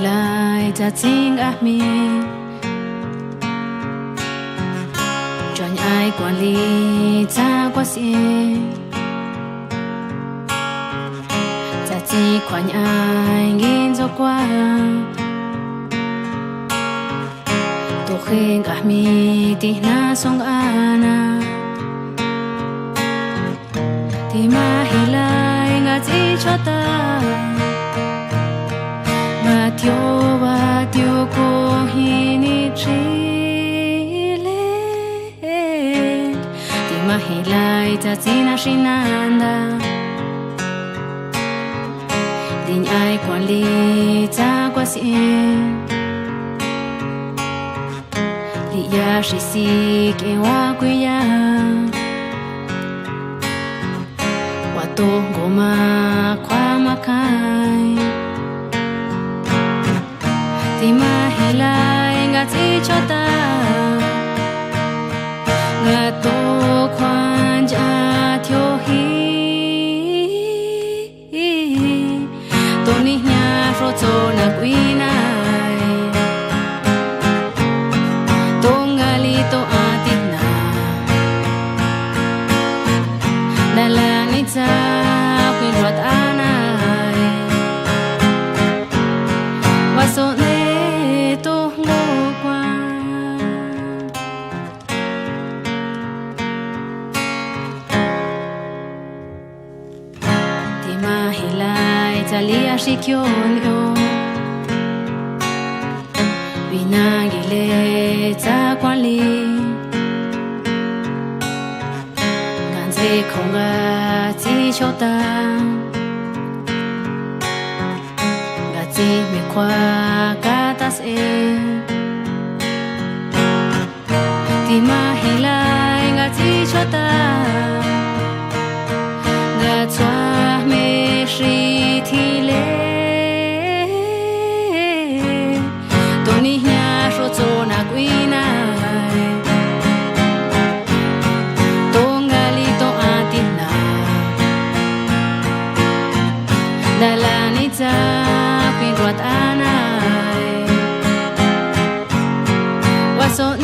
lại ta chính mi cho ai quản lý ta quá xin ta chỉ quản ai nghiên cho qua tu khen mi ti na song ana thì mà hi lại ngã chỉ cho ta mà thiếu cô hi ni chi lên thì mà hi lại ta chỉ na shinanda tình ai quản lý ta quá xin li ya shi si ke wa quy ya wa to goma kwa makai thì mà hi lại ngã chỉ cho ta ngã to khoan cha thiếu hi to ni nya ro cho na quy nai to ngali to atina dala ni cha quy rat anai wa so Italia shikyon vinagile ta quan li ganze konga ti chota gati me kwa katas ti mahilai gati chota gatwa me shi thì lệ tôi ní nhà số chỗ na quý nai tôi ngali tôi atina dala ni cha quên ruột anai wa so